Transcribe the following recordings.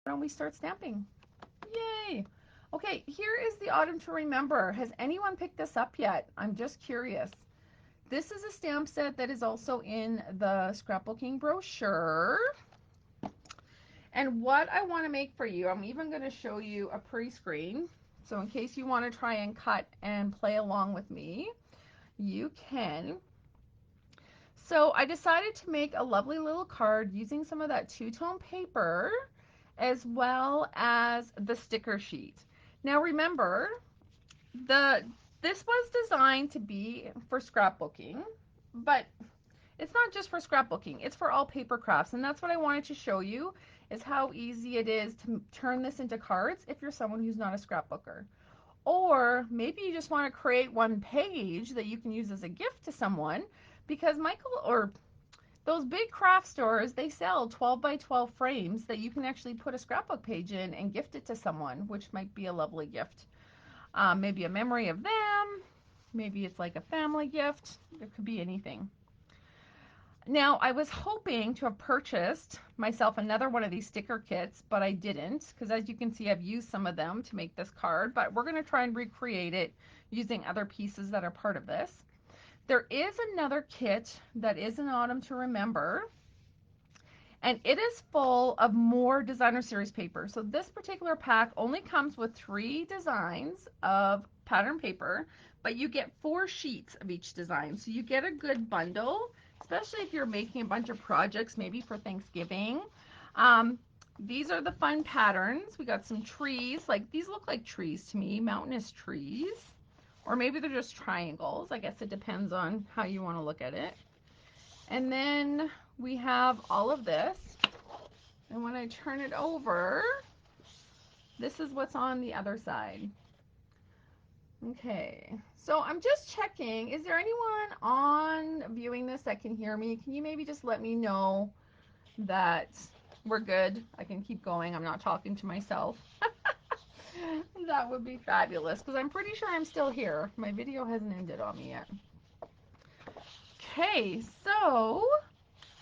Why don't we start stamping? Yay! Okay, here is the Autumn to Remember. Has anyone picked this up yet? I'm just curious. This is a stamp set that is also in the scrapbooking brochure. And what I want to make for you, I'm even going to show you a pre-screen. So in case you want to try and cut and play along with me, you can. So I decided to make a lovely little card using some of that two-tone paper as well as the sticker sheet. Now remember, this was designed to be for scrapbooking, but it's not just for scrapbooking, it's for all paper crafts, and that's what I wanted to show you, is how easy it is to turn this into cards if you're someone who's not a scrapbooker. Or maybe you just want to create one page that you can use as a gift to someone, because Michael, or those big craft stores, they sell 12 by 12 frames that you can actually put a scrapbook page in and gift it to someone, which might be a lovely gift. Maybe a memory of them, maybe it's like a family gift, it could be anything. Now, I was hoping to have purchased myself another one of these sticker kits, but I didn't, because as you can see, I've used some of them to make this card, but we're going to try and recreate it using other pieces that are part of this. There is another kit that is an Autumn to Remember, and it is full of more designer series paper. So this particular pack only comes with 3 designs of pattern paper, but you get 4 sheets of each design. So you get a good bundle, especially if you're making a bunch of projects, maybe for Thanksgiving. Um, these are the fun patterns. We got some trees, like these look like trees to me, mountainous trees, or maybe they're just triangles. I guess it depends on how you want to look at it. And then we have all of this. And when I turn it over, this is what's on the other side. Okay, so I'm just checking. Is there anyone on viewing this that can hear me? Can you maybe just let me know that we're good? I can keep going. I'm not talking to myself. That would be fabulous, because I'm pretty sure I'm still here. My video hasn't ended on me yet. Okay, so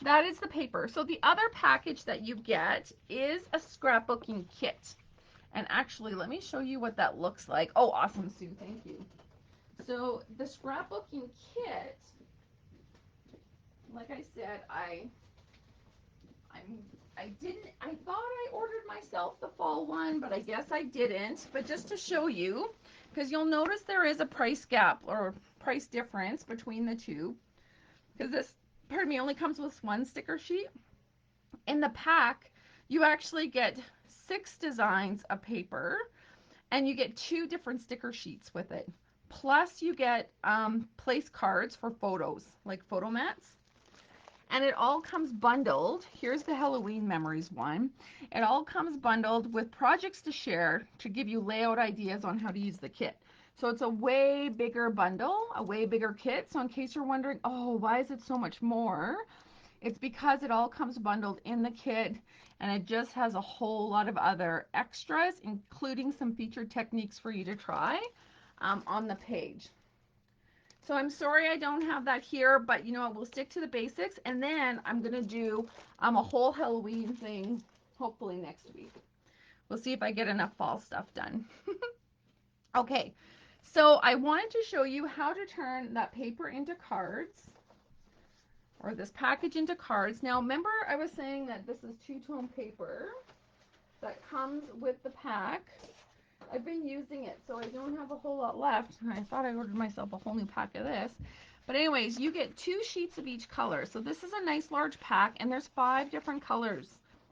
that is the paper. So the other package that you get is a scrapbooking kit. And actually, let me show you what that looks like. Oh, awesome, Sue. Thank you. So the scrapbooking kit, like I said, I thought I ordered myself the fall one, but I guess I didn't. But just to show you, because you'll notice there is a price gap or price difference between the two, because this, pardon me, only comes with 1 sticker sheet. In the pack, you actually get 6 designs of paper, and you get 2 different sticker sheets with it. Plus you get place cards for photos, like photo mats. And it all comes bundled. Here's the Halloween Memories one. It all comes bundled with projects to share to give you layout ideas on how to use the kit. So it's a way bigger bundle, a way bigger kit. So in case you're wondering, oh, why is it so much more? It's because it all comes bundled in the kit, and it just has a whole lot of other extras, including some featured techniques for you to try on the page. So I'm sorry I don't have that here, but you know what, we'll stick to the basics, and then I'm going to do a whole Halloween thing hopefully next week. We'll see if I get enough fall stuff done. Okay, so I wanted to show you how to turn that paper into cards, or this package into cards. Now remember I was saying that this is two-tone paper that comes with the pack. I've been using it, so I don't have a whole lot left. I thought I ordered myself a whole new pack of this. But anyways, you get 2 sheets of each color. So this is a nice large pack, and there's 5 different colors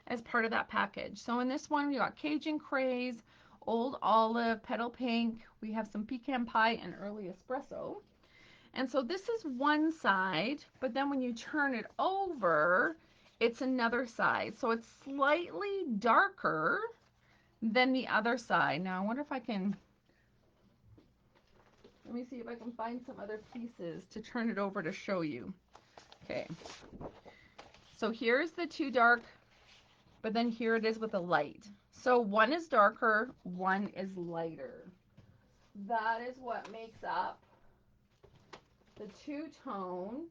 as part of that package. So in this one, we got Cajun Craze, Old Olive, Petal Pink. We have some Pecan Pie and Early Espresso. And so this is one side, but then when you turn it over, it's another side. So it's slightly darker than the other side. Now I wonder if I can, let me see if I can find some other pieces to turn it over to show you. Okay, so here's the 2 dark, but then here it is with a light. So one is darker, one is lighter. That is what makes up the two-tone.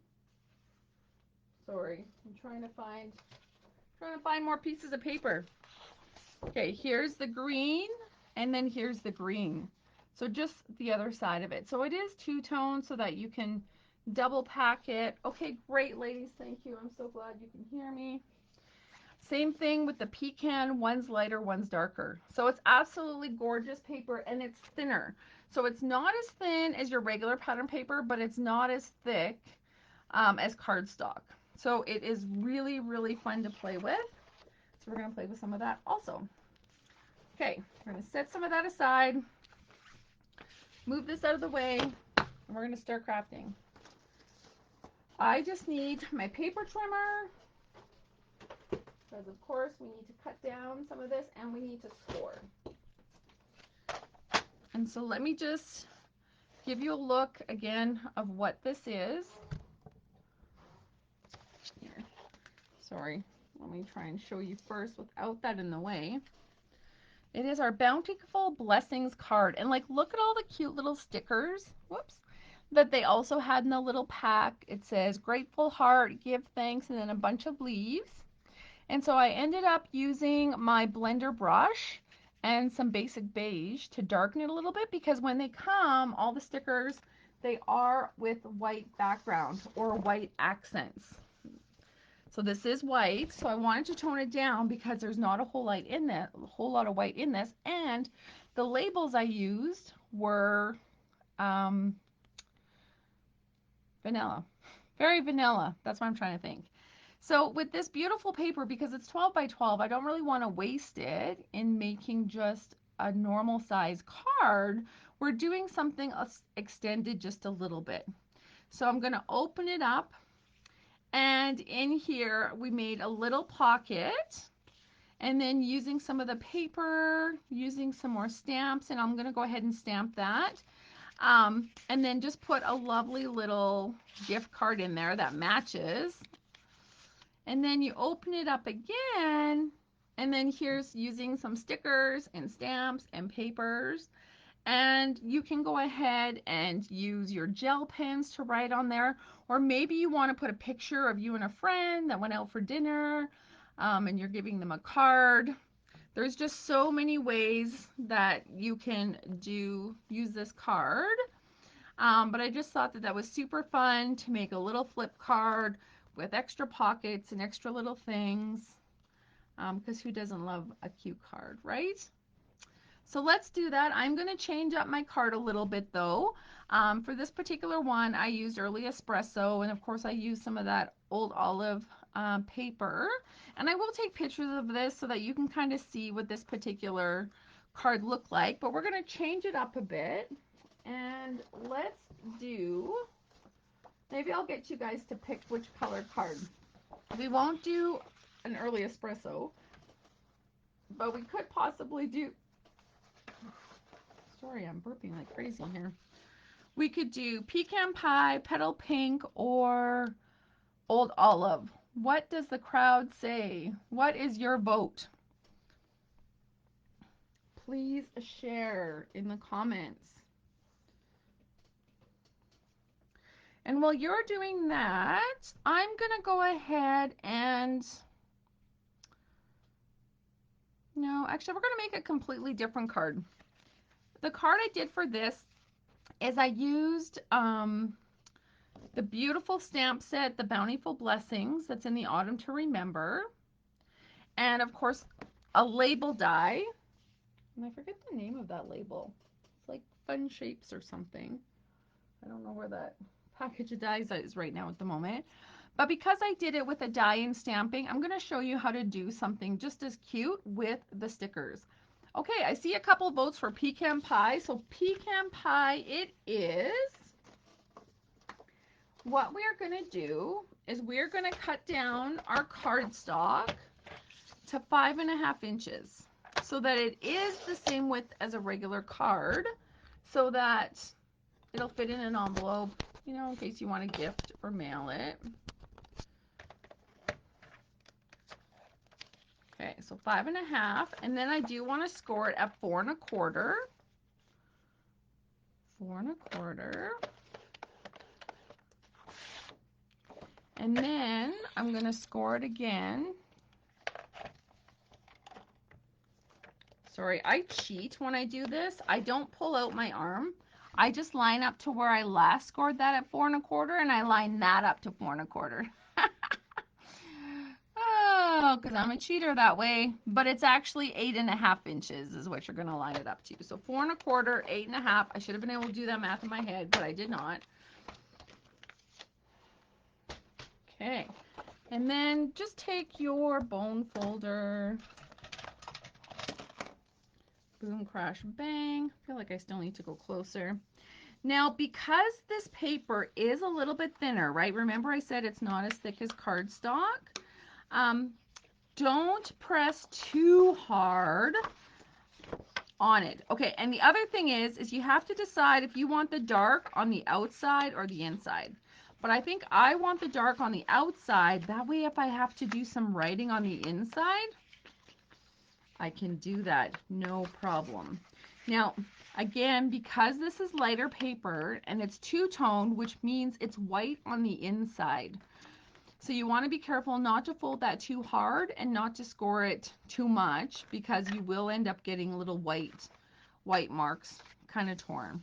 Sorry, I'm trying to find more pieces of paper. Okay, here's the green, and then here's the green. So just the other side of it. So it is two-tone so that you can double pack it. Okay, great, ladies. Thank you. I'm so glad you can hear me. Same thing with the pecan. One's lighter, one's darker. So it's absolutely gorgeous paper, and it's thinner. So it's not as thin as your regular pattern paper, but it's not as thick as cardstock. So it is really, really fun to play with. So we're going to play with some of that also. Okay, we're going to set some of that aside, move this out of the way, and we're going to start crafting. I just need my paper trimmer, because of course we need to cut down some of this and we need to score. And so let me just give you a look again of what this is. Here. Sorry, let me try and show you first without that in the way. It is our Bountiful Blessings card. And like, look at all the cute little stickers, whoops, that they also had in the little pack. It says grateful heart, give thanks, and then a bunch of leaves. And so I ended up using my blender brush and some basic beige to darken it a little bit, because when they come, all the stickers, they are with white background or white accents. So this is white, so I wanted to tone it down because there's not a whole lot of white in this, and the labels I used were vanilla, very vanilla. That's what I'm trying to think. So with this beautiful paper, because it's 12 by 12, I don't really want to waste it in making just a normal size card. We're doing something extended just a little bit. So I'm going to open it up. And in here, we made a little pocket, and then using some of the paper, using some more stamps, and I'm going to go ahead and stamp that. And then just put a lovely little gift card in there that matches. And then you open it up again, and then here's using some stickers and stamps and papers. And you can go ahead and use your gel pens to write on there, or maybe you want to put a picture of you and a friend that went out for dinner, and you're giving them a card. There's just so many ways that you can use this card, but I just thought that that was super fun to make a little flip card with extra pockets and extra little things, because who doesn't love a cute card, right? So let's do that. I'm going to change up my card a little bit though. For this particular one, I used early espresso, and of course I used some of that old olive paper. And I will take pictures of this so that you can kind of see what this particular card looked like. But we're going to change it up a bit. And let's do, maybe I'll get you guys to pick which color card. We won't do an early espresso, but we could possibly do, sorry, I'm burping like crazy here. We could do pecan pie, petal pink, or old olive. What does the crowd say? What is your vote? Please share in the comments. And while you're doing that, I'm going to go ahead and, no, actually we're going to make a completely different card. The card I did for this is I used the beautiful stamp set, the Bountiful Blessings, that's in the Autumn to Remember. And of course, a label die. And I forget the name of that label. It's like Fun Shapes or something. I don't know where that package of dies is right now at the moment. But because I did it with a die and stamping, I'm going to show you how to do something just as cute with the stickers. Okay, I see a couple votes for pecan pie. So pecan pie it is. What we are going to do is we're going to cut down our cardstock to 5.5 inches so that it is the same width as a regular card, so that it'll fit in an envelope, you know, in case you want to gift or mail it. Okay, so 5.5, and then I do want to score it at 4 1/4. 4 1/4. And then I'm going to score it again Sorry, I cheat when I do this. I don't pull out my arm. I just line up to where I last scored that at 4 1/4, and I line that up to 4 1/4. Oh, because I'm a cheater that way. But it's actually 8.5 inches is what you're going to line it up to. So 4 1/4, 8.5. I should have been able to do that math in my head, but I did not. Okay. And then just take your bone folder. Boom, crash, bang. I feel like I still need to go closer. Now, because this paper is a little bit thinner, right? Remember I said it's not as thick as cardstock. Don't press too hard on it. Okay, and the other thing is you have to decide if you want the dark on the outside or the inside. But I think I want the dark on the outside. That way, if I have to do some writing on the inside, I can do that, no problem. Now, again, because this is lighter paper and it's two-toned, which means it's white on the inside. So you want to be careful not to fold that too hard and not to score it too much, because you will end up getting little white marks kind of torn.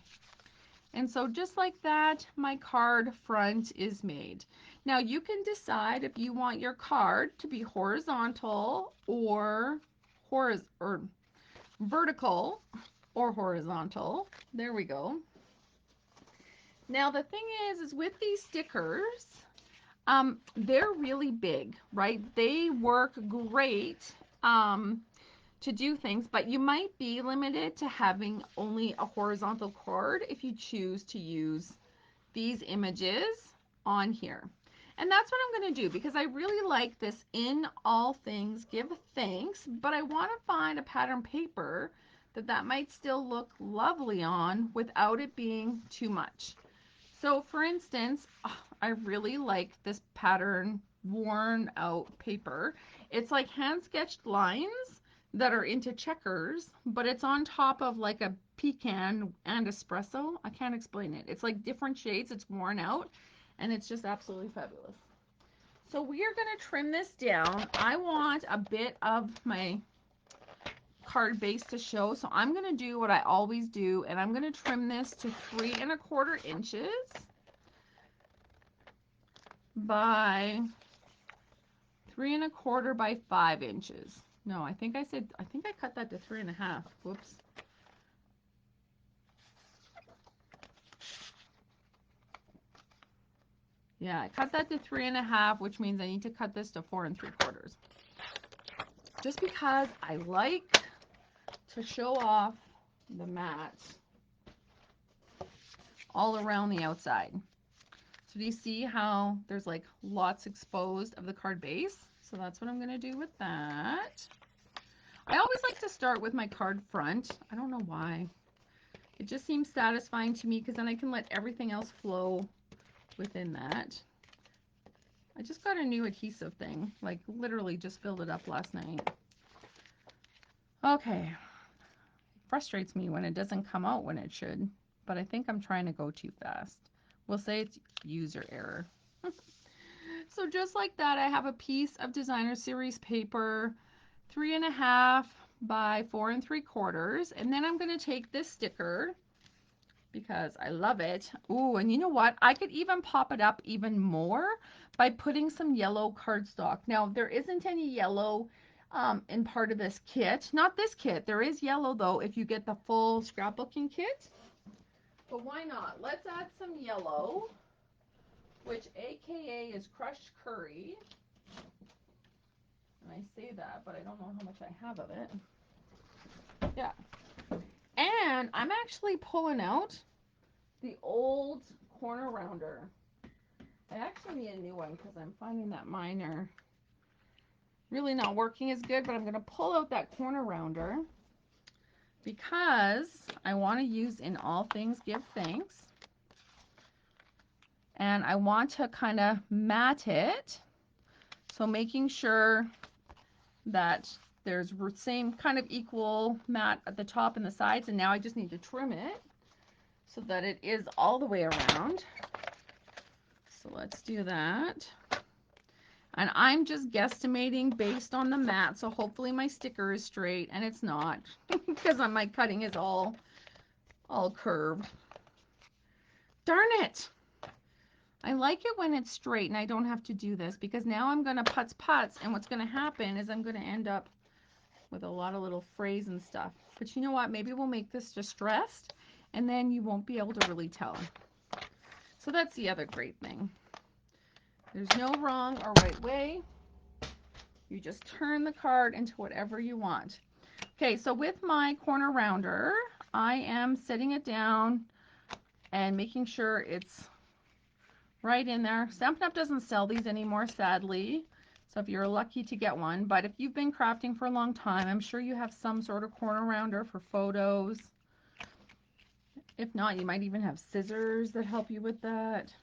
And so just like that, my card front is made. Now you can decide if you want your card to be horizontal or vertical or horizontal. There we go. Now the thing is with these stickers, they're really big, right? They work great to do things, but you might be limited to having only a horizontal card if you choose to use these images on here. And that's what I'm going to do, because I really like this in all things give thanks, but I want to find a pattern paper that might still look lovely on without it being too much. So for instance, I really like this pattern worn out paper. It's like hand sketched lines that are into checkers, but it's on top of like a pecan and espresso. I can't explain it. It's like different shades. It's worn out and it's just absolutely fabulous. So we are going to trim this down. I want a bit of my card base to show, so I'm going to do what I always do, and I'm going to trim this to 3 1/4 inches by 3 1/4 by 5 inches. No, I think I cut that to 3 1/2. Whoops. Yeah, I cut that to 3 1/2, which means I need to cut this to 4 3/4. Just because I like to show off the mat all around the outside. So do you see how there's like lots exposed of the card base? So that's what I'm going to do with that. I always like to start with my card front. I don't know why. It just seems satisfying to me, because then I can let everything else flow within that. I just got a new adhesive thing, like literally just filled it up last night. Okay. It frustrates me when it doesn't come out when it should, but I think I'm trying to go too fast. We'll say it's user error. So just like that, I have a piece of designer series paper, 3 1/2 by 4 3/4, and then I'm going to take this sticker because I love it. Ooh, and you know what? I could even pop it up even more by putting some yellow cardstock. Now, there isn't any yellow in part of this kit. Not this kit. There is yellow, though, if you get the full scrapbooking kit. But why not? Let's add some yellow, which AKA is crushed curry. And I say that, but I don't know how much I have of it. Yeah. And I'm actually pulling out the old corner rounder. I actually need a new one because I'm finding that mine are really not working as good, but I'm going to pull out that corner rounder because I want to use in all things give thanks. And I want to kind of mat it. So making sure that there's same kind of equal mat at the top and the sides, and now I just need to trim it so that it is all the way around. So let's do that. And I'm just guesstimating based on the mat, so hopefully my sticker is straight, and it's not. because my cutting is all curved. Darn it! I like it when it's straight and I don't have to do this, because now I'm going to putz, and what's going to happen is I'm going to end up with a lot of little frays and stuff. But you know what? Maybe we'll make this distressed, and then you won't be able to really tell. So that's the other great thing. There's no wrong or right way. You just turn the card into whatever you want. Okay, so with my corner rounder, I am setting it down and making sure it's right in there. Stampin' Up! Doesn't sell these anymore, sadly. So if you're lucky to get one, but if you've been crafting for a long time, I'm sure you have some sort of corner rounder for photos. If not, you might even have scissors that help you with that.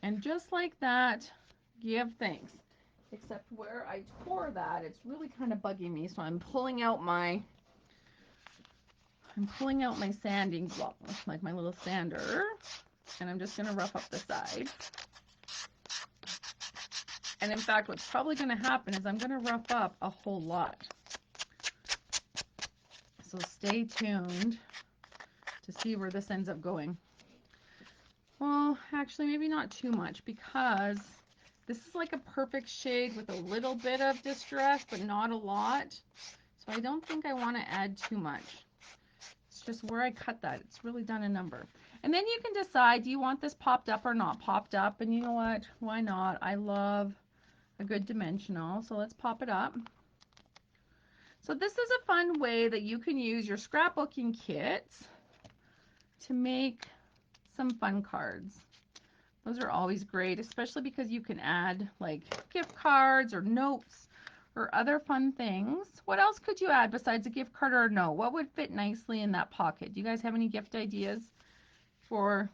And just like that, give thanks. Except where I tore that, it's really kind of bugging me, so I'm pulling out my sanding block, like my little sander, and I'm just going to rough up the side. And in fact, what's probably going to happen is I'm going to rough up a whole lot. So stay tuned to see where this ends up going. Well, actually, maybe not too much, because this is like a perfect shade with a little bit of distress, but not a lot. So I don't think I want to add too much. It's just where I cut that. It's really done a number. And then you can decide, do you want this popped up or not popped up? And you know what? Why not? I love a good dimensional. So let's pop it up. So this is a fun way that you can use your scrapbooking kits to make some fun cards. Those are always great, especially because you can add like gift cards or notes or other fun things. What else could you add besides a gift card or a note? What would fit nicely in that pocket? Do you guys have any gift ideas for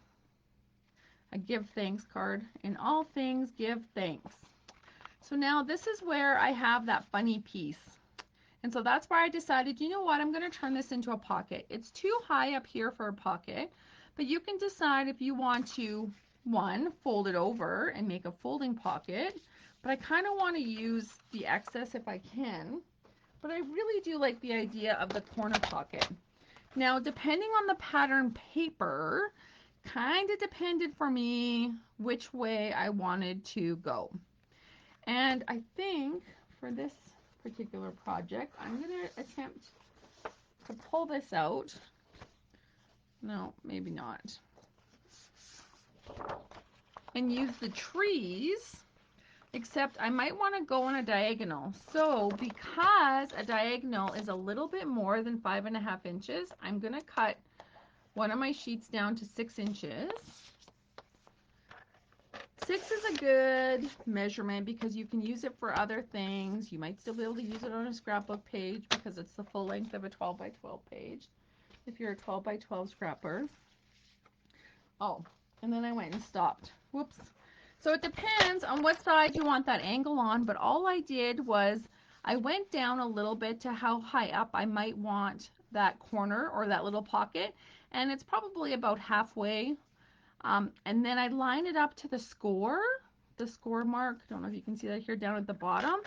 a give thanks card? In all things, give thanks. So now this is where I have that funny piece. And so that's why I decided, you know what, I'm going to turn this into a pocket. It's too high up here for a pocket, but you can decide if you want to, one, fold it over and make a folding pocket, but I kind of want to use the excess if I can. But I really do like the idea of the corner pocket. Now, depending on the pattern paper, kind of depended for me which way I wanted to go. And I think for this particular project, I'm going to attempt to pull this out. No, maybe not. And use the trees, except I might want to go on a diagonal. So because a diagonal is a little bit more than 5.5 inches, I'm going to cut one of my sheets down to 6 inches. 6 is a good measurement because you can use it for other things. You might still be able to use it on a scrapbook page because it's the full length of a 12 by 12 page if you're a 12 by 12 scrapper. Oh, and then I went and stopped. Whoops. So it depends on what side you want that angle on, but all I did was I went down a little bit to how high up I might want that corner or that little pocket, and it's probably about halfway. And then I line it up to the score mark. I don't know if you can see that here down at the bottom.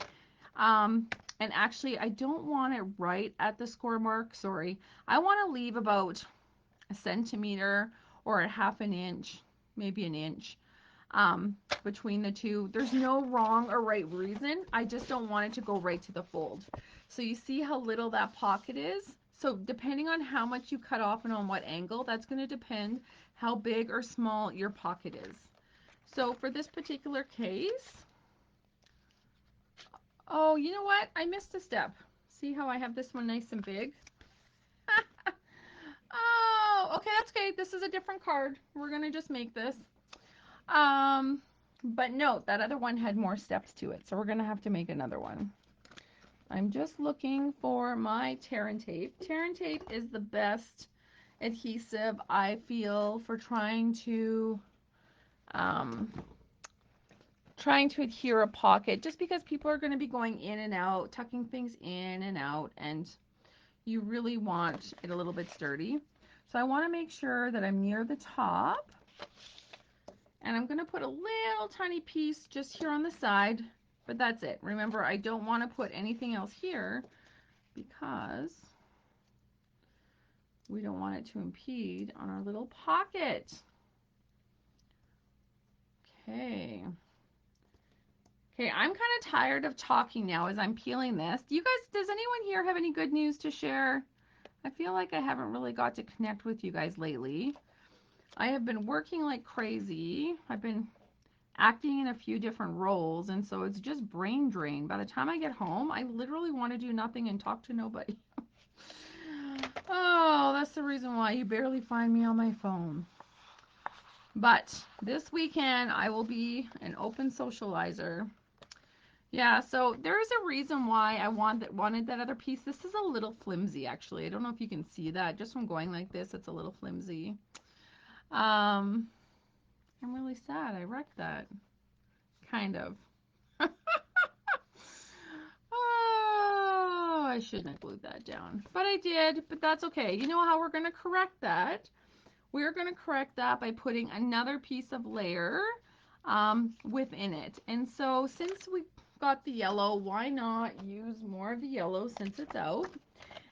And actually, I don't want it right at the score mark. Sorry. I want to leave about a centimeter or a half an inch, maybe an inch, between the two. There's no wrong or right reason. I just don't want it to go right to the fold. So you see how little that pocket is? So depending on how much you cut off and on what angle, that's going to depend how big or small your pocket is. So for this particular case, oh, you know what? I missed a step. See how I have this one nice and big? Oh, okay, that's okay. This is a different card. We're going to just make this. But note, that other one had more steps to it, so we're going to have to make another one. I'm just looking for my tear and tape. Tear and tape is the best adhesive, I feel, for trying to adhere a pocket, just because people are going to be going in and out, tucking things in and out, and you really want it a little bit sturdy. So I want to make sure that I'm near the top, and I'm going to put a little tiny piece just here on the side, but that's it. Remember, I don't want to put anything else here because we don't want it to impede on our little pocket. Okay. Okay, I'm kind of tired of talking now as I'm peeling this. Do you guys, does anyone here have any good news to share? I feel like I haven't really got to connect with you guys lately. I have been working like crazy. I've been acting in a few different roles, and so it's just brain drain. By the time I get home, I literally want to do nothing and talk to nobody. Oh, that's the reason why you barely find me on my phone. But this weekend, I will be an open socializer. Yeah, so there is a reason why I wanted that other piece. This is a little flimsy, actually. I don't know if you can see that. Just from going like this, it's a little flimsy. I'm really sad. I wrecked that. Kind of. Oh, I shouldn't have glued that down. But I did, but that's okay. You know how we're going to correct that? We're going to correct that by putting another piece of layer within it. And so since we got the yellow, why not use more of the yellow since it's out?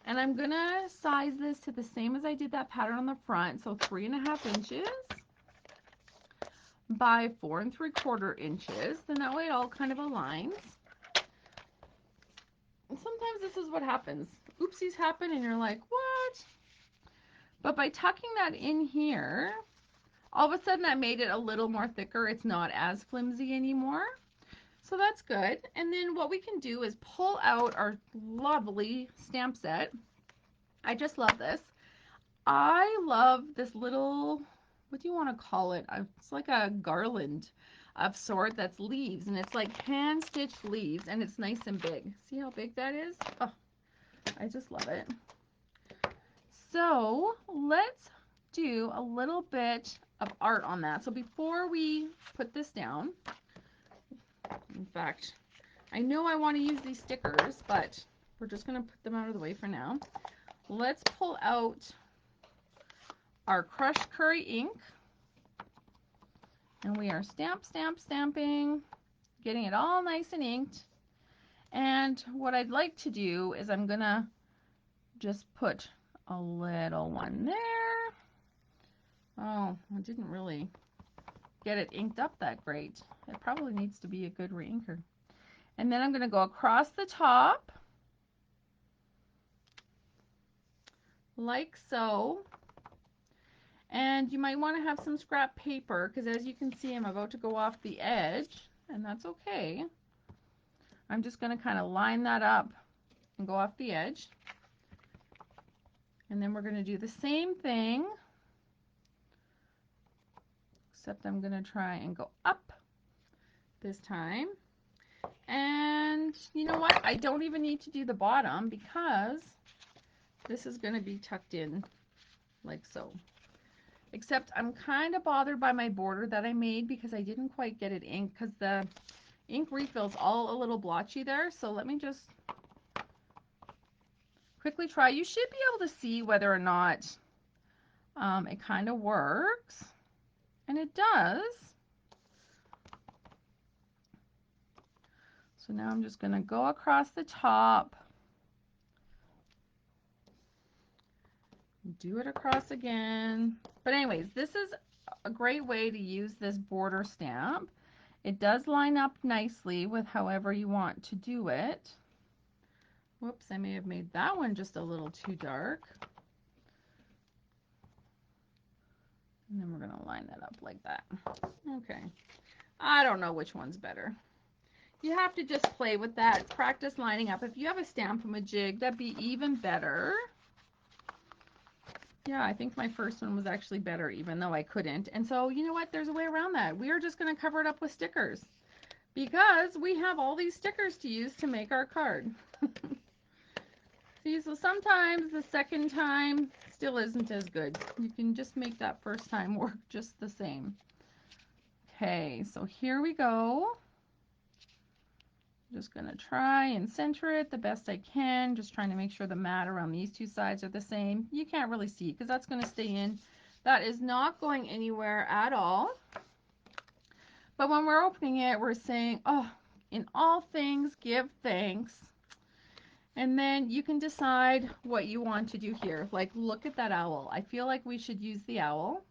And I'm going to size this to the same as I did that pattern on the front. So 3.5 inches by 4 3/4 inches. Then that way it all kind of aligns. And sometimes this is what happens. Oopsies happen and you're like, what? But by tucking that in here, all of a sudden that made it a little more thicker. It's not as flimsy anymore. So that's good. And then what we can do is pull out our lovely stamp set. I just love this. I love this little, what do you want to call it? It's like a garland of sort that's leaves, and it's like hand stitched leaves, and it's nice and big. See how big that is? Oh, I just love it. So let's do a little bit of art on that. So before we put this down, in fact, I know I want to use these stickers, but we're just going to put them out of the way for now. Let's pull out our crushed curry ink, and we are stamping, getting it all nice and inked. And what I'd like to do is I'm going to just put a little one there. Oh, I didn't really get it inked up that great. It probably needs to be a good re-inker. And then I'm going to go across the top like so. And you might want to have some scrap paper because as you can see I'm about to go off the edge, and that's okay. I'm just going to kind of line that up and go off the edge. And then we're going to do the same thing, except I'm going to try and go up this time. And you know what? I don't even need to do the bottom because this is going to be tucked in like so. Except I'm kind of bothered by my border that I made because I didn't quite get it inked because the ink refill's all a little blotchy there. So let me just quickly try. You should be able to see whether or not it kind of works. And it does. So now I'm just going to go across the top, do it across again. But anyways, this is a great way to use this border stamp. It does line up nicely with however you want to do it. Whoops, I may have made that one just a little too dark. And then we're going to line that up like that. Okay. I don't know which one's better. You have to just play with that, practice lining up. If you have a Stamp-A-Majig, that'd be even better. Yeah, I think my first one was actually better, even though I couldn't. And so, you know what? There's a way around that. We are just going to cover it up with stickers because we have all these stickers to use to make our card. See, so sometimes the second time still isn't as good. You can just make that first time work just the same. Okay, so here we go. Just going to try and center it the best I can, just trying to make sure the mat around these two sides are the same. You can't really see because that's going to stay in. That is not going anywhere at all. But when we're opening it, we're saying, oh, in all things, give thanks. And then you can decide what you want to do here. Like, look at that owl. I feel like we should use the owl,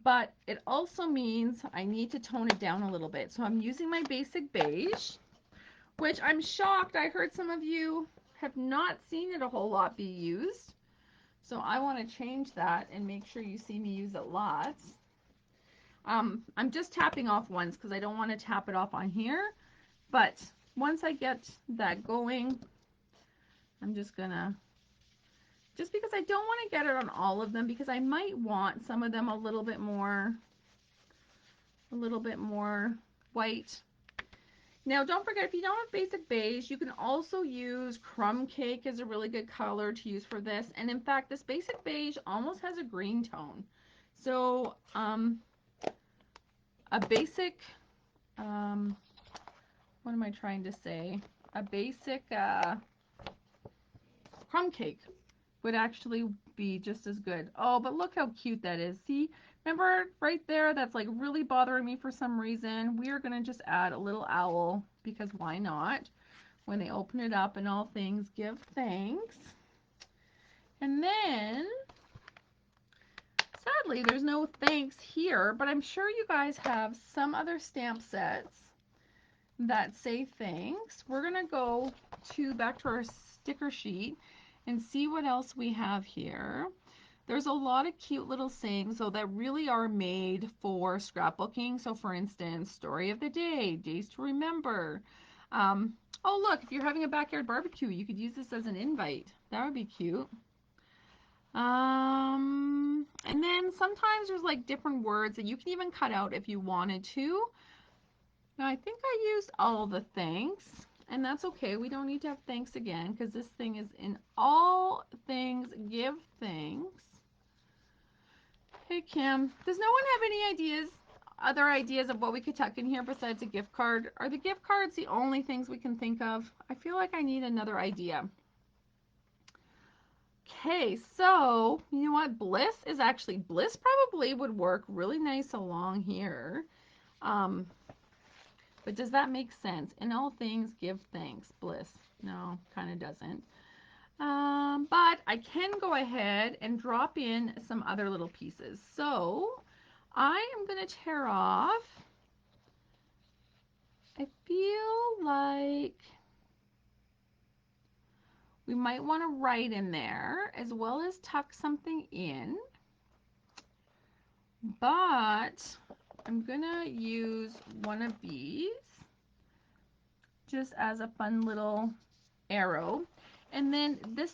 but it also means I need to tone it down a little bit. So I'm using my basic beige, which I'm shocked. I heard some of you have not seen it a whole lot be used. So I want to change that and make sure you see me use it lots. I'm just tapping off once because I don't want to tap it off on here. But once I get that going, I'm just gonna, just because I don't want to get it on all of them because I might want some of them a little bit more white. Now don't forget, if you don't have basic beige, you can also use crumb cake as a really good color to use for this. And in fact, this basic beige almost has a green tone. So a basic, what am I trying to say? A basic crumb cake would actually be just as good. Oh, but look how cute that is. See, remember right there, that's like really bothering me for some reason. We are gonna just add a little owl because why not? When they open it up, and all things give thanks. And then, sadly, there's no thanks here, but I'm sure you guys have some other stamp sets that say thanks. We're gonna go back to our sticker sheet and see what else we have here. There's a lot of cute little sayings though that really are made for scrapbooking. So for instance, story of the day, days to remember. Oh look, if you're having a backyard barbecue, you could use this as an invite. That would be cute. And then sometimes there's like different words that you can even cut out if you wanted to. Now I think I used all the thanks, and that's okay. We don't need to have thanks again because this thing is in all things give thanks. Hey Kim, does no one have any ideas, other ideas of what we could tuck in here besides a gift card? Are the gift cards the only things we can think of? I feel like I need another idea. Okay, so you know what? Bliss probably would work really nice along here. But does that make sense? In all things, give thanks. Bliss. No, kind of doesn't. But I can go ahead and drop in some other little pieces. So I am going to tear off. I feel like we might want to write in there as well as tuck something in. But I'm going to use one of these just as a fun little arrow. And then this,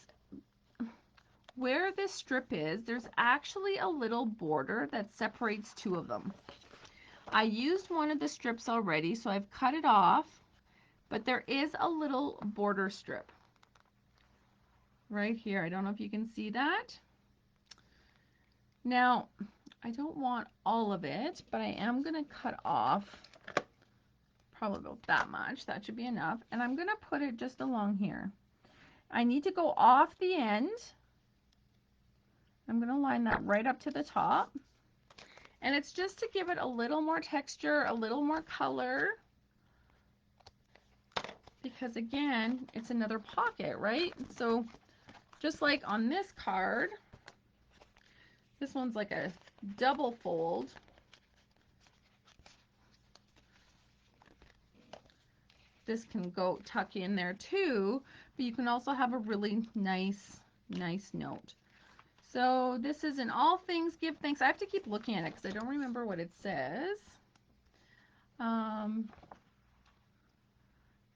where this strip is, there's actually a little border that separates two of them. I used one of the strips already, so I've cut it off, but there is a little border strip right here. I don't know if you can see that. Now, I don't want all of it, but I am going to cut off probably about that much. That should be enough. And I'm going to put it just along here. I need to go off the end. I'm going to line that right up to the top. And it's just to give it a little more texture, a little more color. Because again, it's another pocket, right? So just like on this card, this one's like a double fold. This can go tuck in there too, but you can also have a really nice note. So this is in all things give thanks. I have to keep looking at it because I don't remember what it says.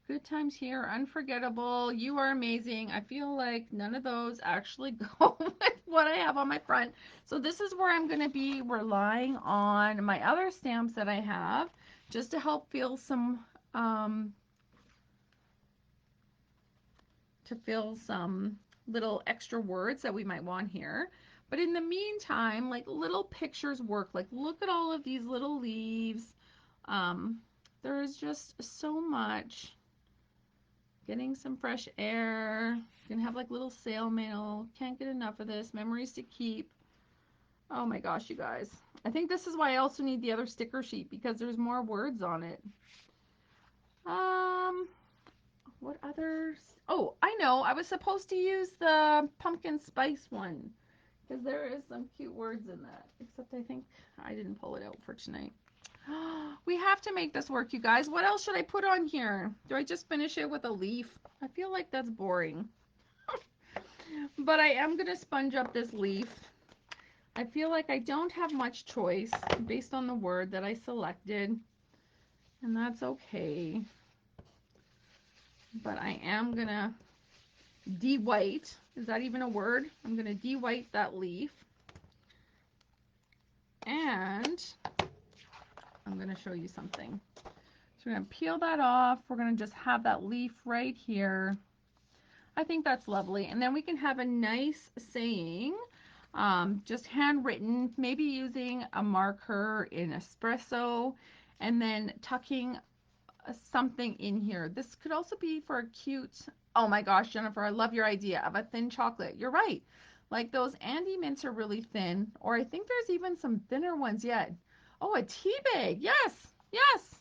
Good times here, unforgettable, you are amazing. I feel like none of those actually go with what I have on my front. So this is where I'm going to be relying on my other stamps that I have just to help fill some little extra words that we might want here. But in the meantime, like little pictures work. Like look at all of these little leaves. There's just so much. Getting some fresh air. You can have like little sail mail. Can't get enough of this. Memories to keep. Oh my gosh, you guys. I think this is why I also need the other sticker sheet because there's more words on it. What others? Oh, I know. I was supposed to use the pumpkin spice one because there is some cute words in that. Except I think I didn't pull it out for tonight. We have to make this work, you guys. What else should I put on here? Do I just finish it with a leaf? I feel like that's boring. But I am going to sponge up this leaf. I feel like I don't have much choice based on the word that I selected. And that's okay. But I am going to de-white. Is that even a word? I'm going to de-white that leaf. And I'm going to show you something. So we're going to peel that off. We're going to just have that leaf right here. I think that's lovely. And then we can have a nice saying, just handwritten, maybe using a marker in espresso, and then tucking something in here. This could also be for a cute, oh my gosh, Jennifer, I love your idea of a thin chocolate. You're right. Like those Andy mints are really thin, or I think there's even some thinner ones yet. Oh, a tea bag. Yes, yes.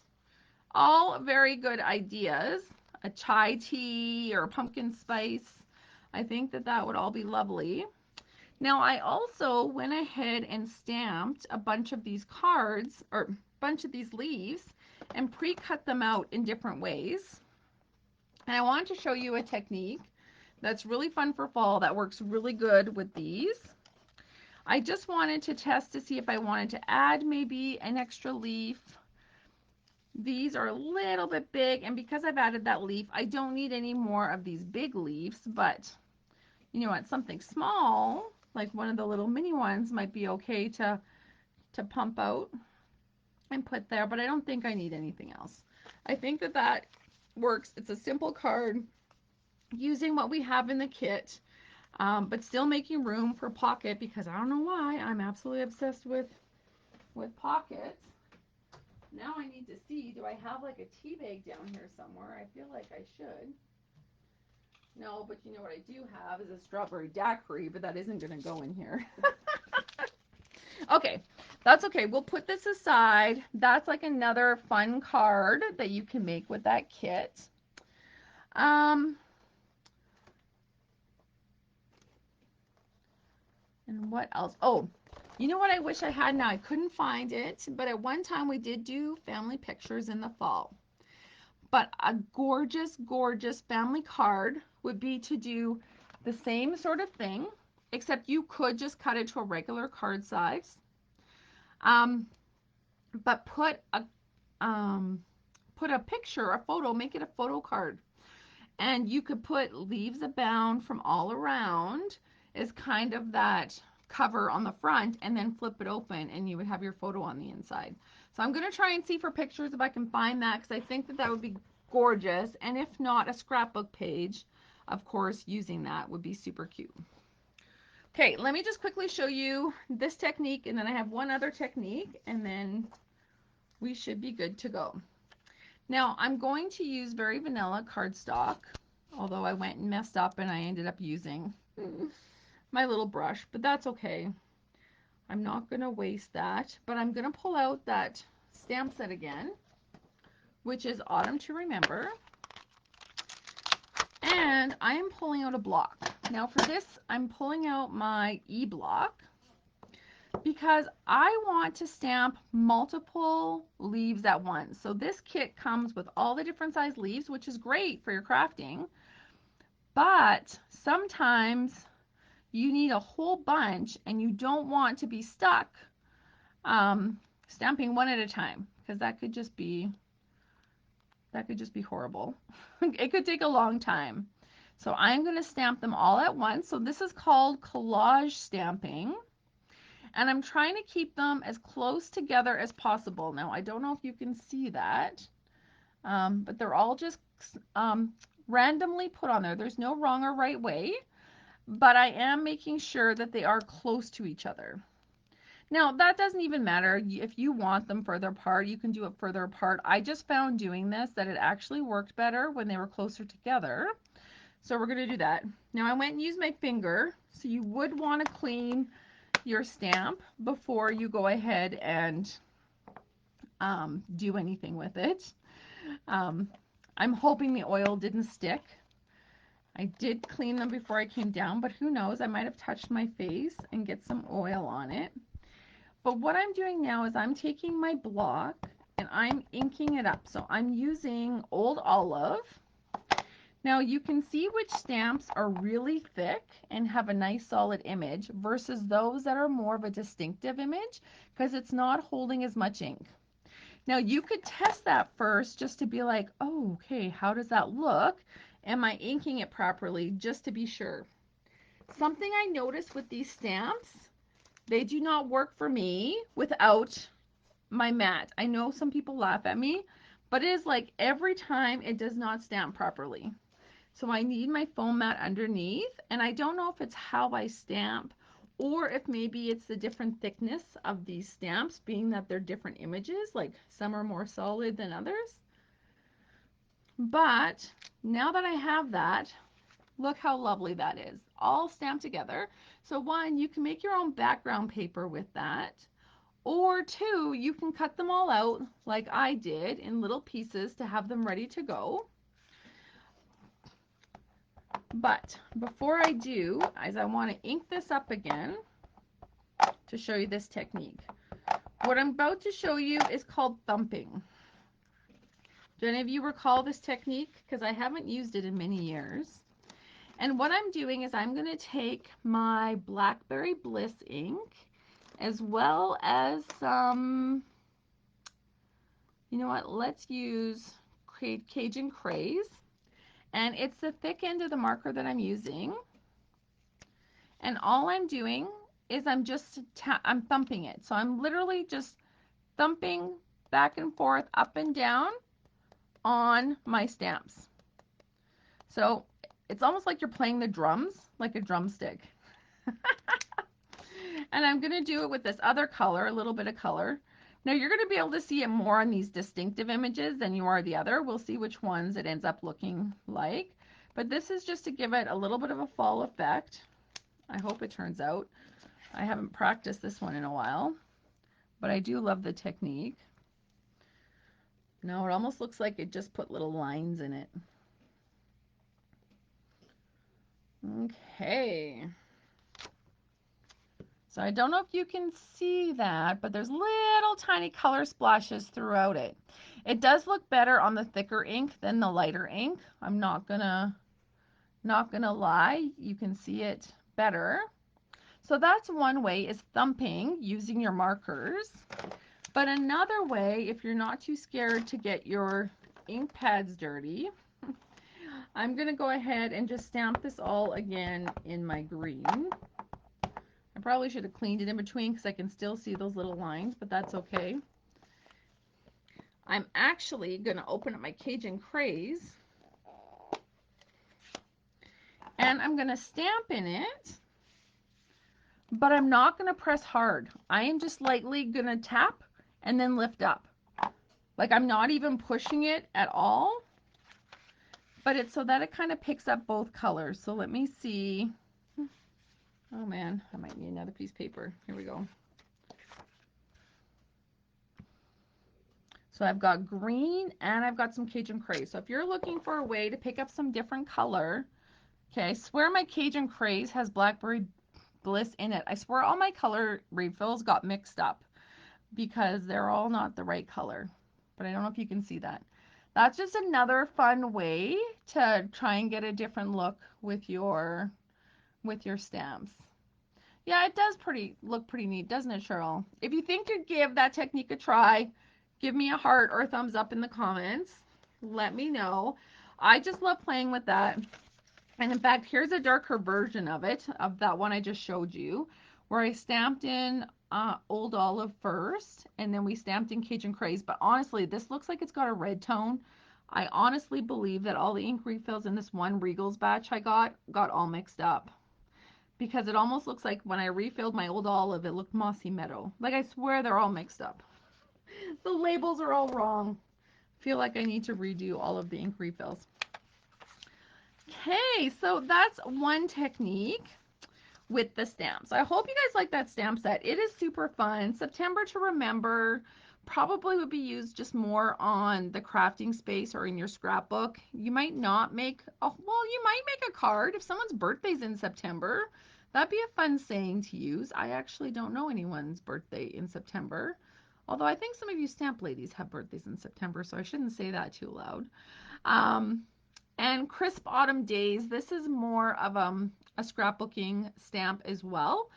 All very good ideas. A chai tea or pumpkin spice. I think that that would all be lovely. Now I also went ahead and stamped a bunch of these cards or a bunch of these leaves and pre-cut them out in different ways. And I wanted to show you a technique that's really fun for fall that works really good with these. I just wanted to test to see if I wanted to add maybe an extra leaf. These are a little bit big, and because I've added that leaf, I don't need any more of these big leaves, but you know what, something small, like one of the little mini ones might be okay to pump out and put there, but I don't think I need anything else. I think that that works. It's a simple card using what we have in the kit, but still making room for pocket because I don't know why I'm absolutely obsessed with pockets. Now I need to see, do I have like a tea bag down here somewhere? I feel like I should. No, but you know what I do have is a strawberry daiquiri, but that isn't going to go in here. Okay, that's okay. We'll put this aside. That's like another fun card that you can make with that kit. And what else? Oh, you know what I wish I had now? I couldn't find it, but at one time we did do family pictures in the fall. But a gorgeous, gorgeous family card would be to do the same sort of thing, except you could just cut it to a regular card size. But put a picture, a photo, make it a photo card. And you could put leaves abound from all around as kind of that cover on the front, and then flip it open and you would have your photo on the inside. So I'm going to try and see for pictures if I can find that, because I think that that would be gorgeous. And if not, a scrapbook page, of course, using that would be super cute. Okay, let me just quickly show you this technique, and then I have one other technique, and then we should be good to go. Now I'm going to use very vanilla cardstock, although I went and messed up and I ended up using my little brush, but that's okay. I'm not going to waste that, but I'm going to pull out that stamp set again, which is Autumn to Remember, and I am pulling out a block. Now for this, I'm pulling out my E-block because I want to stamp multiple leaves at once. So this kit comes with all the different size leaves, which is great for your crafting, but sometimes you need a whole bunch and you don't want to be stuck stamping one at a time, because that could just be horrible. It could take a long time. So I'm going to stamp them all at once. So this is called collage stamping. And I'm trying to keep them as close together as possible. Now, I don't know if you can see that, but they're all just randomly put on there. There's no wrong or right way, but I am making sure that they are close to each other. Now, that doesn't even matter. If you want them further apart, you can do it further apart. I just found doing this that it actually worked better when they were closer together. So we're going to do that. Now, I went and used my finger, so you would want to clean your stamp before you go ahead and do anything with it. I'm hoping the oil didn't stick. I did clean them before I came down, but who knows, I might have touched my face and get some oil on it. But what I'm doing now is I'm taking my block and I'm inking it up. So I'm using Old Olive. Now you can see which stamps are really thick and have a nice solid image versus those that are more of a distinctive image because it's not holding as much ink. Now you could test that first just to be like, oh, okay, how does that look? Am I inking it properly? Just to be sure. Something I noticed with these stamps, they do not work for me without my mat. I know some people laugh at me, but it is like every time it does not stamp properly. So I need my foam mat underneath, and I don't know if it's how I stamp or if maybe it's the different thickness of these stamps, being that they're different images, like some are more solid than others. But now that I have that, look how lovely that is, all stamped together. So one, you can make your own background paper with that. Or two, you can cut them all out like I did in little pieces to have them ready to go. But before I do, as I want to ink this up again to show you this technique. What I'm about to show you is called thumping. Do any of you recall this technique? Because I haven't used it in many years. And what I'm doing is I'm going to take my Blackberry Bliss ink as well as some, you know what, let's use Cajun Craze. And it's the thick end of the marker that I'm using. And all I'm doing is I'm thumping it. So I'm literally just thumping back and forth, up and down on my stamps. So it's almost like you're playing the drums, like a drumstick. And I'm going to do it with this other color, a little bit of color. Now you're going to be able to see it more on these distinctive images than you are the other. We'll see which ones it ends up looking like. But this is just to give it a little bit of a fall effect. I hope it turns out. I haven't practiced this one in a while, but I do love the technique. No, it almost looks like it just put little lines in it. Okay. So I don't know if you can see that, but there's little tiny color splashes throughout it. It does look better on the thicker ink than the lighter ink. I'm not gonna lie, you can see it better. So that's one way, is thumping using your markers. But another way, if you're not too scared to get your ink pads dirty, I'm gonna go ahead and just stamp this all again in my green. I probably should have cleaned it in between because I can still see those little lines, but that's okay. I'm actually going to open up my Cajun Craze and I'm going to stamp in it, but I'm not going to press hard. I am just lightly going to tap and then lift up. Like I'm not even pushing it at all, but it's so that it kind of picks up both colors. So let me see. Oh man, I might need another piece of paper. Here we go. So I've got green and I've got some Cajun Craze. So if you're looking for a way to pick up some different color, okay, I swear my Cajun Craze has Blackberry Bliss in it. I swear all my color refills got mixed up because they're all not the right color. But I don't know if you can see that. That's just another fun way to try and get a different look with your stamps. Yeah, it does look pretty neat, doesn't it, Cheryl? If you think you'd give that technique a try, give me a heart or a thumbs up in the comments. Let me know. I just love playing with that. And in fact, here's a darker version of it, of that one I just showed you, where I stamped in Old Olive first, and then we stamped in Cajun Craze. But honestly, this looks like it's got a red tone. I honestly believe that all the ink refills in this one Regal's batch I got all mixed up. Because it almost looks like when I refilled my Old Olive, it looked Mossy Meadow. Like I swear they're all mixed up. The labels are all wrong. Feel like I need to redo all of the ink refills. Okay, so that's one technique with the stamps. I hope you guys like that stamp set. It is super fun. September to remember. probably would be used just more on the crafting space or in your scrapbook. You might not make a, well, you might make a card if someone's birthday's in September. That'd be a fun saying to use. I actually don't know anyone's birthday in September. Although I think some of you stamp ladies have birthdays in September, so I shouldn't say that too loud. And crisp autumn days, this is more of a scrapbooking stamp as well.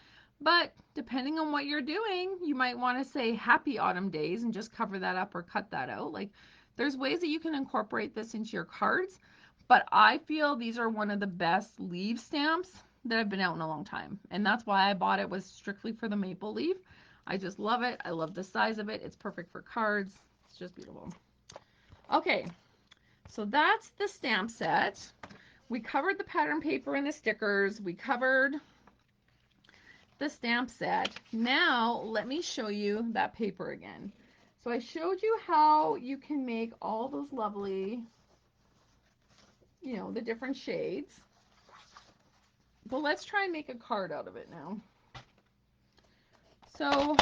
But depending on what you're doing, you might want to say happy autumn days and just cover that up or cut that out. Like, there's ways that you can incorporate this into your cards, but I feel these are one of the best leaf stamps that have been out in a long time. And that's why I bought it, was strictly for the maple leaf. I just love it. I love the size of it. It's perfect for cards. It's just beautiful. Okay, so that's the stamp set. We covered the pattern paper and the stickers. We covered the stamp set. Now let me show you that paper again. So I showed you how you can make all those lovely, you know, the different shades. But let's try and make a card out of it now. So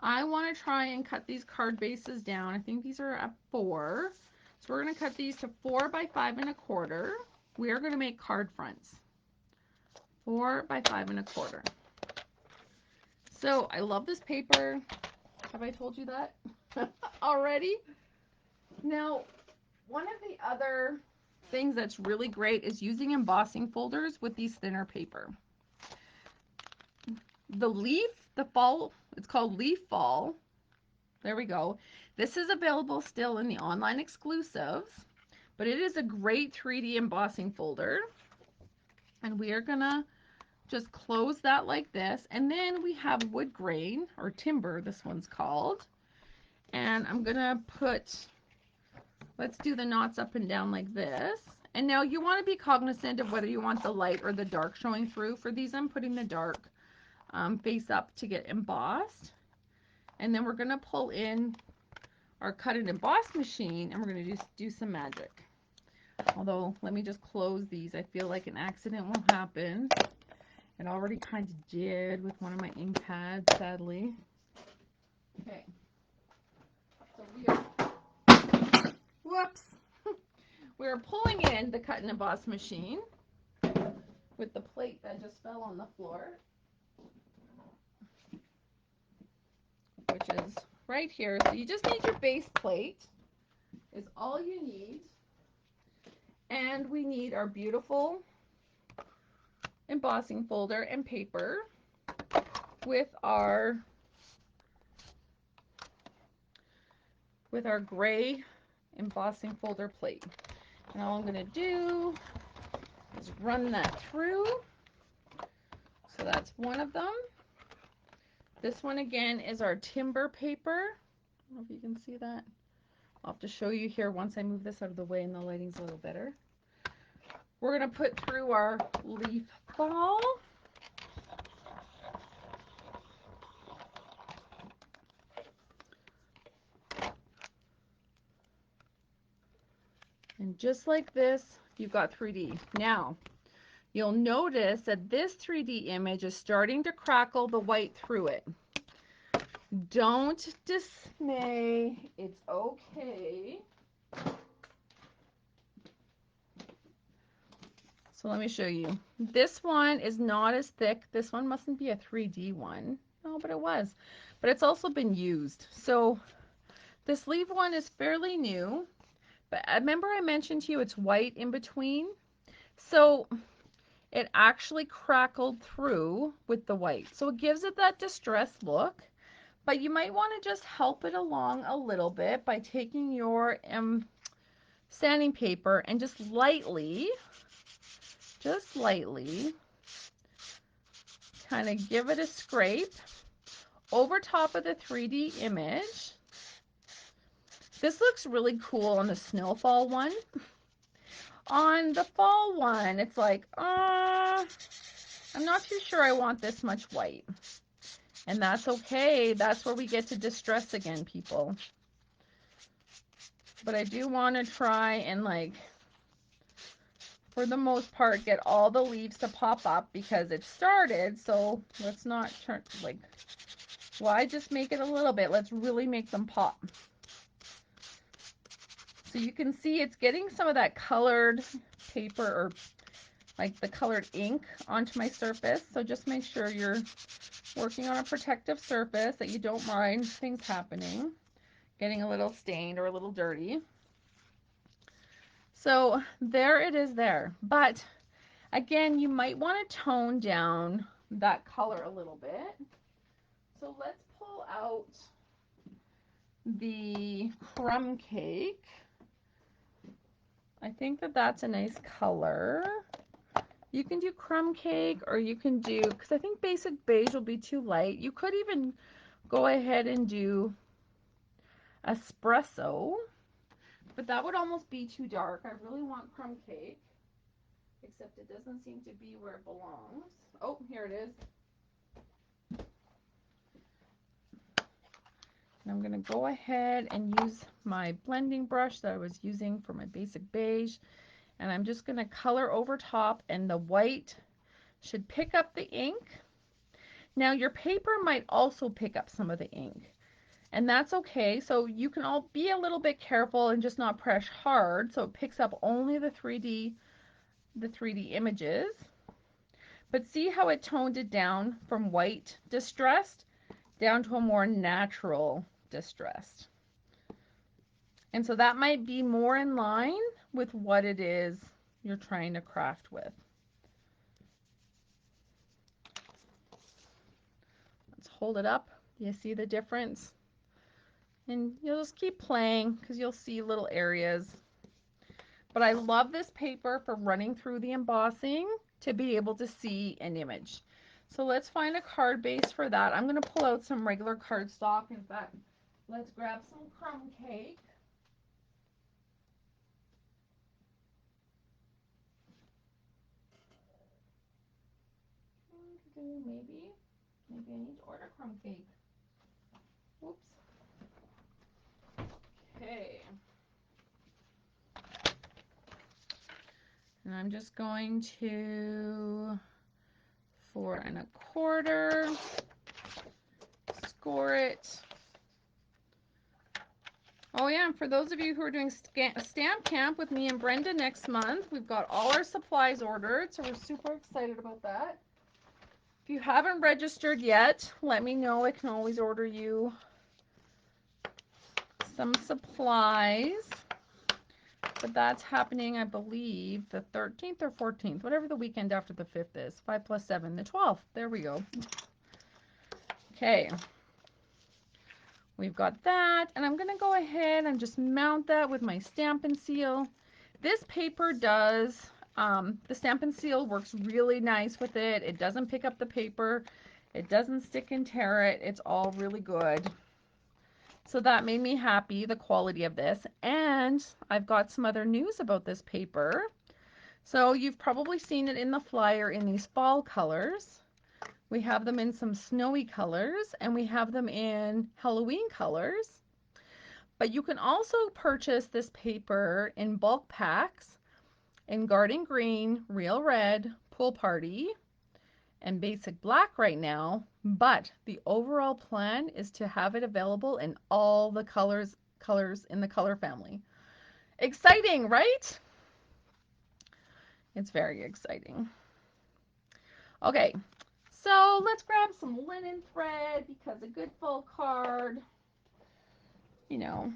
I want to try and cut these card bases down. I think these are at 4. So we're going to cut these to 4 by 5 1/4. We are going to make card fronts. 4 by 5 1/4. So I love this paper. Have I told you that already? Now, one of the other things that's really great is using embossing folders with these thinner paper. The leaf, the fall, it's called Leaf Fall. There we go. This is available still in the online exclusives, but it is a great 3D embossing folder. And we are gonna just close that like this. And then we have wood grain or timber, this one's called. And I'm gonna put, let's do the knots up and down like this. And now you want to be cognizant of whether you want the light or the dark showing through. For these, I'm putting the dark face up to get embossed. And then we're gonna pull in our cut and emboss machine and we're gonna just do some magic. Although, let me just close these. I feel like an accident will happen. It already kind of did with one of my ink pads, sadly. Okay. So we are, whoops. We're pulling in the cut and emboss machine with the plate that just fell on the floor, which is right here. So you just need your base plate, is all you need. And we need our beautiful embossing folder and paper with our gray embossing folder plate. And all I'm going to do is run that through. So that's one of them. This one again is our timber paper. I don't know if you can see that. I'll have to show you here once I move this out of the way and the lighting's a little better. We're going to put through our leaf fall. And just like this, you've got 3D. Now, you'll notice that this 3D image is starting to crackle the white through it. Don't dismay. It's okay. So let me show you. This one is not as thick. This one mustn't be a 3D one. No, but it was. But it's also been used. So this leaf one is fairly new. But remember I mentioned to you it's white in between? So it actually crackled through with the white. So it gives it that distressed look. But you might want to just help it along a little bit by taking your sanding paper and just lightly kind of give it a scrape over top of the 3D image. This looks really cool on the snowfall one. On the fall one, it's like, I'm not too sure I want this much white. And that's okay. That's where we get to distress again, people. But I do want to try and, like, for the most part, get all the leaves to pop up because it started. So let's not turn, like, Why just make it a little bit? Let's really make them pop. So you can see it's getting some of that colored paper or like the colored ink onto my surface. So just make sure you're working on a protective surface, that you don't mind things happening, getting a little stained or a little dirty. So there it is there. But again, you might want to tone down that color a little bit. So let's pull out the crumb cake. I think that that's a nice color. You can do crumb cake, or you can do, because I think basic beige will be too light. You could even go ahead and do espresso, but that would almost be too dark. I really want crumb cake, except it doesn't seem to be where it belongs. Oh, here it is. And I'm going to go ahead and use my blending brush that I was using for my basic beige, and I'm just going to color over top, and the white should pick up the ink. Now your paper might also pick up some of the ink, and that's okay. So you can all be a little bit careful and just not press hard so it picks up only the 3D images. But see how it toned it down from white distressed down to a more natural distressed. And so that might be more in line with what it is you're trying to craft with. Let's hold it up. You see the difference? And you'll just keep playing because you'll see little areas. But I love this paper for running through the embossing to be able to see an image. So let's find a card base for that. I'm going to pull out some regular cardstock. In fact, let's grab some crumb cake. Maybe I need to order crumb cake. Whoops. Okay. And I'm just going to 4 1/4 score it. Oh yeah, and for those of you who are doing stamp camp with me and Brenda next month, we've got all our supplies ordered, so we're super excited about that. If you haven't registered yet, let me know. I can always order you some supplies. But that's happening, I believe, the 13th or 14th, whatever the weekend after the 5th is. 5 plus 7, the 12th. There we go. Okay. We've got that, and I'm going to go ahead and just mount that with my Stampin' Seal. This paper does, the Stampin' Seal works really nice with it. It doesn't pick up the paper. It doesn't stick and tear it. It's all really good. So that made me happy, the quality of this. And I've got some other news about this paper. So you've probably seen it in the flyer in these fall colors. We have them in some snowy colors, and we have them in Halloween colors. But you can also purchase this paper in bulk packs in Garden Green, Real Red, Pool Party, and Basic Black right now. But the overall plan is to have it available in all the colors in the color family. Exciting, right? It's very exciting. Okay, so let's grab some linen thread because a good full card, you know.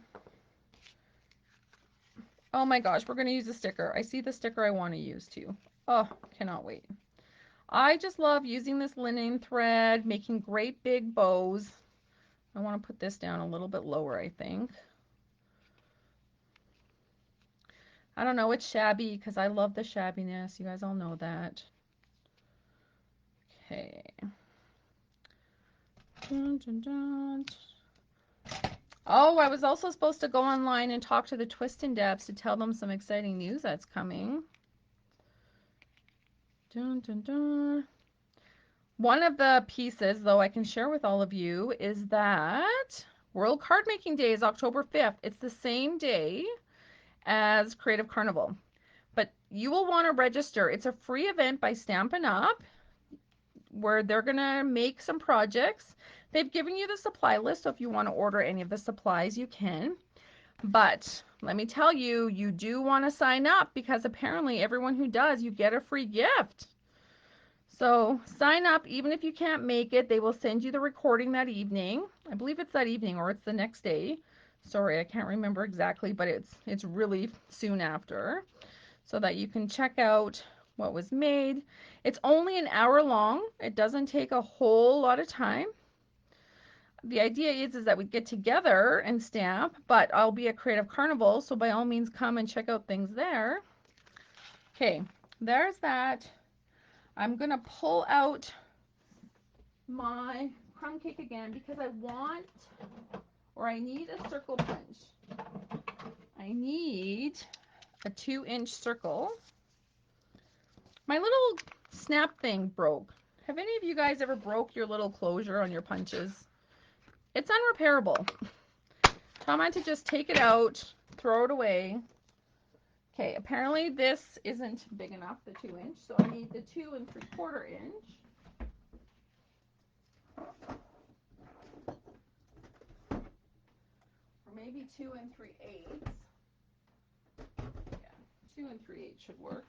Oh my gosh, we're going to use a sticker. I see the sticker I want to use too. Oh, cannot wait. I just love using this linen thread, making great big bows. I want to put this down a little bit lower, I think. I don't know, it's shabby because I love the shabbiness. You guys all know that. Okay. Dun, dun, dun. Oh, I was also supposed to go online and talk to the Twist and Dabs to tell them some exciting news that's coming. Dun, dun, dun. One of the pieces, though, I can share with all of you is that World Card Making Day is October 5th. It's the same day as Creative Carnival, but you will want to register. It's a free event by Stampin' Up, where they're going to make some projects. They've given you the supply list, so if you want to order any of the supplies, you can. But let me tell you, you do want to sign up because apparently everyone who does, you get a free gift. So sign up even if you can't make it. They will send you the recording that evening. I believe it's that evening or it's the next day. Sorry, I can't remember exactly, but it's really soon after, so that you can check out what was made. It's only an hour long. It doesn't take a whole lot of time. The idea is that we get together and stamp, but I'll be at Creative Carnival, so by all means come and check out things there. Okay, there's that. I'm gonna pull out my crumb cake again because I want, or I need a circle punch. I need a 2-inch circle. My little snap thing broke. Have any of you guys ever broke your little closure on your punches? It's unrepairable. So I'm going to just take it out, throw it away. Okay, apparently this isn't big enough, the 2-inch, so I need the 2 3/4 inch. Or maybe 2 3/8. Yeah, 2 3/8 should work.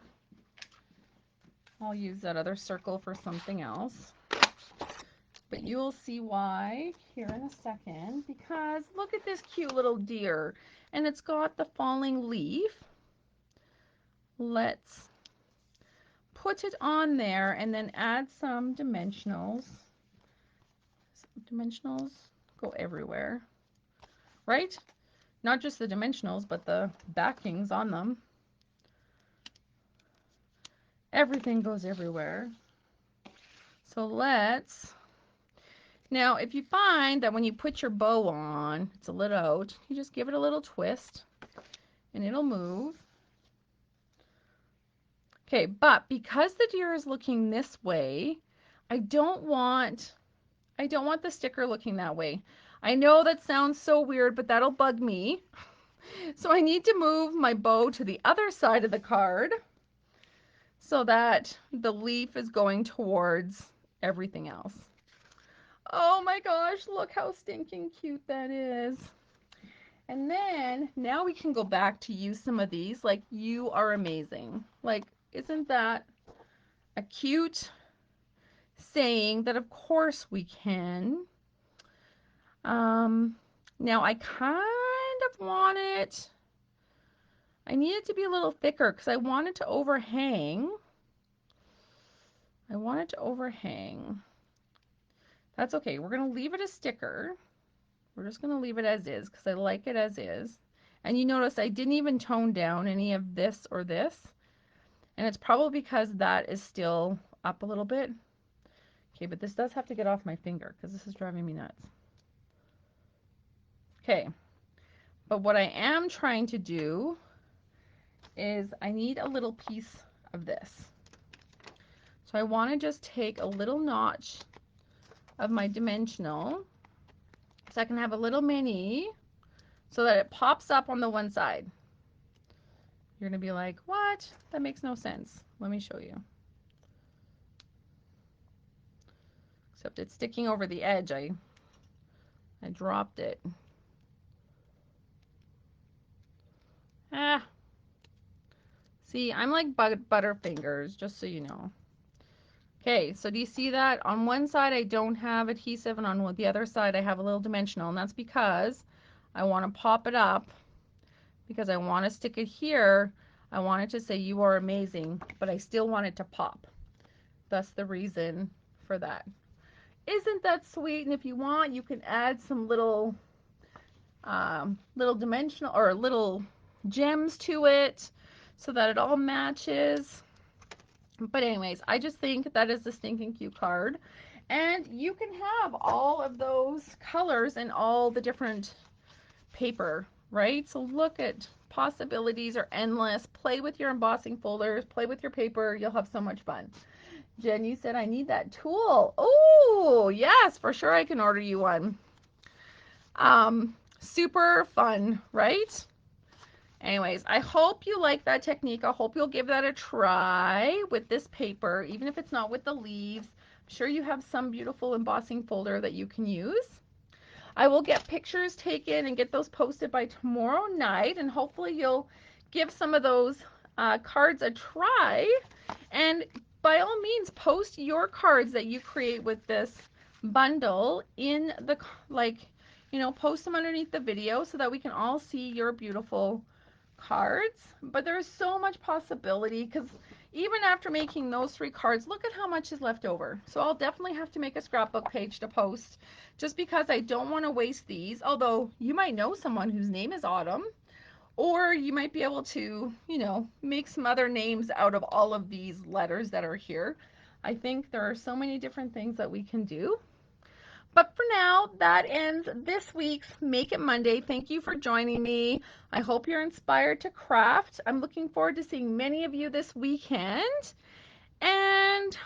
I'll use that other circle for something else. But you'll see why here in a second, because look at this cute little deer, and it's got the falling leaf. Let's put it on there and then add some dimensionals. Dimensionals go everywhere, right? Not just the dimensionals, but the backings on them. Everything goes everywhere. So let's, now if you find that when you put your bow on, it's a little out, you just give it a little twist and it'll move. Okay, but because the deer is looking this way, I don't want the sticker looking that way. I know that sounds so weird, but that'll bug me. So I need to move my bow to the other side of the card so that the leaf is going towards everything else. Oh my gosh, look how stinking cute that is. And then now we can go back to use some of these, like you are amazing. Like, isn't that a cute saying that of course we can? Now I kind of want it, I need it to be a little thicker because I want it to overhang. I want it to overhang. That's okay. We're going to leave it a sticker. We're just going to leave it as is because I like it as is. And you notice I didn't even tone down any of this or this. And it's probably because that is still up a little bit. Okay, but this does have to get off my finger because this is driving me nuts. Okay, but what I am trying to do is I need a little piece of this. So I want to just take a little notch of my dimensional so I can have a little mini so that it pops up on the one side. You're going to be like, what? That makes no sense. Let me show you. Except it's sticking over the edge. I dropped it. Ah. See, I'm like Butterfingers, just so you know. Okay, so do you see that? On one side I don't have adhesive and on the other side I have a little dimensional, and that's because I want to pop it up because I want to stick it here. I want it to say you are amazing, but I still want it to pop. That's the reason for that. Isn't that sweet? And if you want, you can add some little dimensional or little gems to it so that it all matches. But anyways, I just think that is a stinking cute card. And you can have all of those colors and all the different paper, right? So look at, possibilities are endless. Play with your embossing folders, play with your paper. You'll have so much fun. Jen, you said I need that tool. Oh, yes, for sure I can order you one. Super fun, right? Anyways, I hope you like that technique. I hope you'll give that a try with this paper, even if it's not with the leaves. sure you have some beautiful embossing folder that you can use. I will get pictures taken and get those posted by tomorrow night, and hopefully you'll give some of those cards a try. And by all means, post your cards that you create with this bundle in the, like, you know, post them underneath the video so that we can all see your beautiful cards. But there's so much possibility, because even after making those 3 cards, look at how much is left over. So I'll definitely have to make a scrapbook page to post, just because I don't want to waste these. Although you might know someone whose name is Autumn, or you might be able to, you know, make some other names out of all of these letters that are here. I think there are so many different things that we can do. But for now, that ends this week's Make It Monday. Thank you for joining me. I hope you're inspired to craft. I'm looking forward to seeing many of you this weekend. And